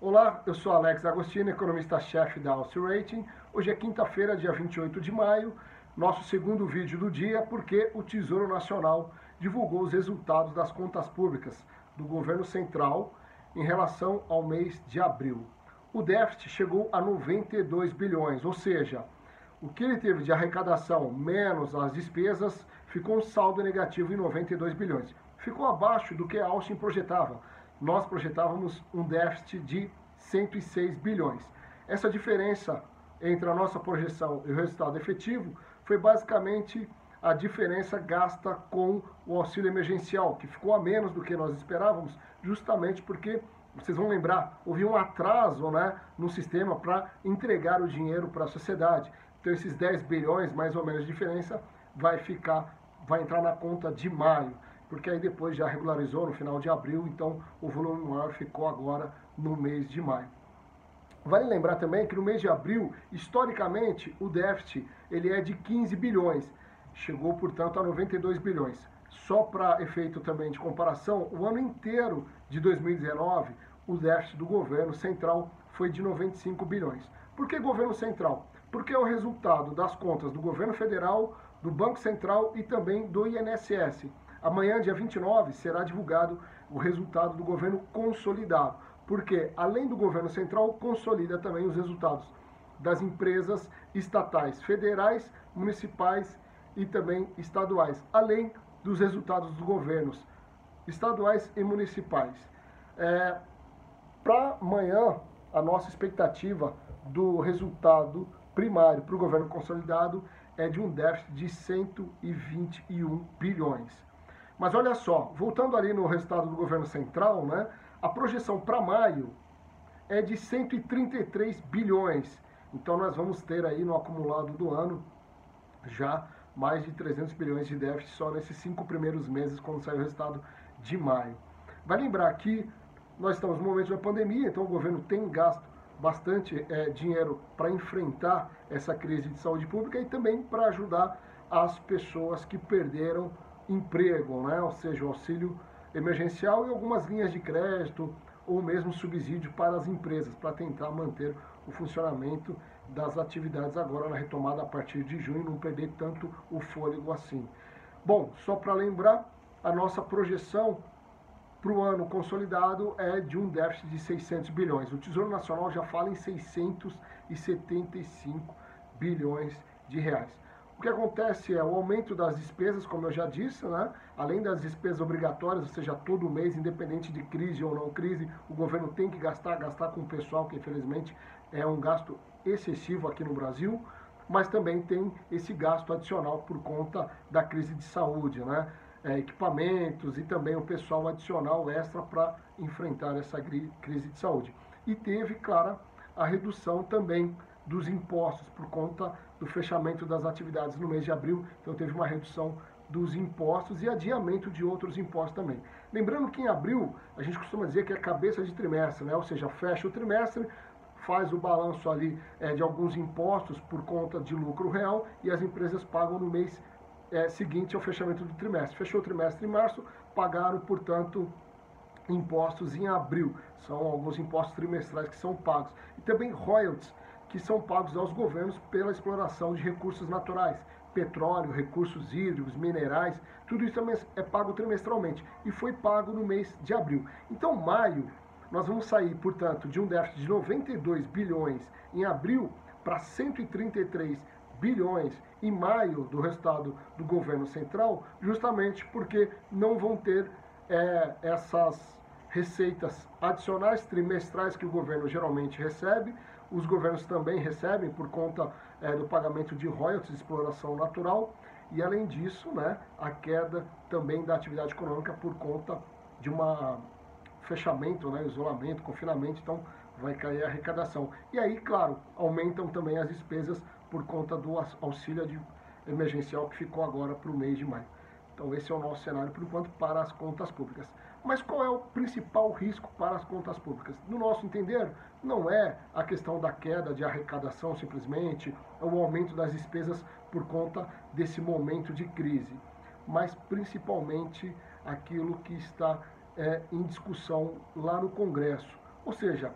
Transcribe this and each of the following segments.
Olá, eu sou Alex Agostino, economista-chefe da Aussie Rating. Hoje é quinta-feira, dia 28 de maio, nosso segundo vídeo do dia, porque o Tesouro Nacional divulgou os resultados das contas públicas do governo central em relação ao mês de abril. O déficit chegou a 92 bilhões, ou seja, o que ele teve de arrecadação menos as despesas ficou um saldo negativo em 92 bilhões. Ficou abaixo do que a Austin projetava. Nós projetávamos um déficit de 106 bilhões. Essa diferença entre a nossa projeção e o resultado efetivo foi basicamente a diferença gasta com o auxílio emergencial, que ficou a menos do que nós esperávamos, justamente porque, vocês vão lembrar, houve um atraso, no sistema para entregar o dinheiro para a sociedade. Então esses 10 bilhões, mais ou menos, de diferença, vai entrar na conta de maio, porque aí depois já regularizou no final de abril, então o volume maior ficou agora no mês de maio. Vale lembrar também que no mês de abril, historicamente, o déficit ele é de 15 bilhões, chegou, portanto, a 92 bilhões. Só para efeito também de comparação, o ano inteiro de 2019, o déficit do governo central foi de 95 bilhões. Por que governo central? Porque é o resultado das contas do governo federal, do Banco Central e também do INSS. Amanhã, dia 29, será divulgado o resultado do governo consolidado, porque, além do governo central, consolida também os resultados das empresas estatais, federais, municipais e também estaduais, além dos resultados dos governos estaduais e municipais. Para amanhã, a nossa expectativa do resultado primário para o governo consolidado é de um déficit de 121 bilhões. Mas olha só, voltando ali no resultado do governo central, a projeção para maio é de 133 bilhões. Então nós vamos ter aí no acumulado do ano já mais de 300 bilhões de déficit só nesses 5 primeiros meses, quando sair o resultado de maio. Vai lembrar que nós estamos no momento da pandemia, então o governo tem gasto bastante dinheiro para enfrentar essa crise de saúde pública e também para ajudar as pessoas que perderam emprego, ou seja, o auxílio emergencial e algumas linhas de crédito ou mesmo subsídio para as empresas, para tentar manter o funcionamento das atividades agora na retomada a partir de junho, não perder tanto o fôlego assim. Bom, só para lembrar, a nossa projeção para o ano consolidado é de um déficit de 600 bilhões. O Tesouro Nacional já fala em 675 bilhões de reais. O que acontece é o aumento das despesas, como eu já disse, além das despesas obrigatórias, ou seja, todo mês, independente de crise ou não crise, o governo tem que gastar com o pessoal, que infelizmente é um gasto excessivo aqui no Brasil, mas também tem esse gasto adicional por conta da crise de saúde, equipamentos e também o pessoal adicional extra para enfrentar essa crise de saúde. E teve, claro, a redução também dos impostos por conta do fechamento das atividades no mês de abril, então teve uma redução dos impostos e adiamento de outros impostos também. Lembrando que em abril a gente costuma dizer que é cabeça de trimestre, ou seja, fecha o trimestre, faz o balanço ali de alguns impostos por conta de lucro real e as empresas pagam no mês seguinte ao fechamento do trimestre. Fechou o trimestre em março, pagaram, portanto, impostos em abril. São alguns impostos trimestrais que são pagos. E também royalties, que são pagos aos governos pela exploração de recursos naturais, petróleo, recursos hídricos, minerais, tudo isso também é pago trimestralmente e foi pago no mês de abril. Então, maio, nós vamos sair, portanto, de um déficit de 92 bilhões em abril para 133 bilhões em maio do resultado do governo central, justamente porque não vão ter essas receitas adicionais trimestrais que o governo geralmente recebe. Os governos também recebem por conta do pagamento de royalties de exploração natural e, além disso, a queda também da atividade econômica por conta de um fechamento, isolamento, confinamento, então vai cair a arrecadação. E aí, claro, aumentam também as despesas por conta do auxílio emergencial que ficou agora para o mês de maio. Então esse é o nosso cenário, por enquanto, para as contas públicas. Mas qual é o principal risco para as contas públicas? No nosso entender, não é a questão da queda de arrecadação simplesmente, ou o aumento das despesas por conta desse momento de crise, mas principalmente aquilo que está em discussão lá no Congresso. Ou seja,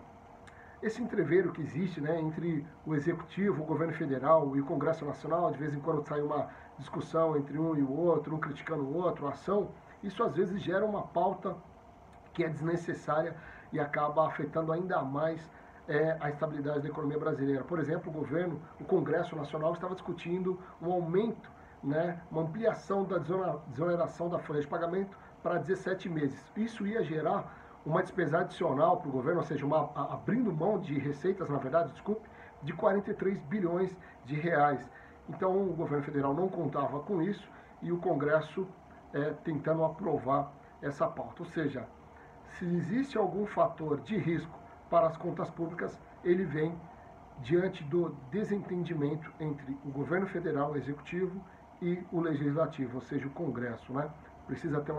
esse entreveiro que existe, né, entre o Executivo, o Governo Federal e o Congresso Nacional, de vez em quando sai uma discussão entre um e o outro, um criticando o outro, a ação, isso às vezes gera uma pauta que é desnecessária e acaba afetando ainda mais a estabilidade da economia brasileira. Por exemplo, o Congresso Nacional estava discutindo um aumento, né, uma ampliação da desoneração da folha de pagamento para 17 meses. Isso ia gerar uma despesa adicional para o governo, ou seja, abrindo mão de receitas, na verdade, desculpe, de 43 bilhões de reais. Então, o governo federal não contava com isso e o Congresso tentando aprovar essa pauta. Ou seja, se existe algum fator de risco para as contas públicas, ele vem diante do desentendimento entre o governo federal, o executivo, e o legislativo, ou seja, o Congresso, né? Precisa ter uma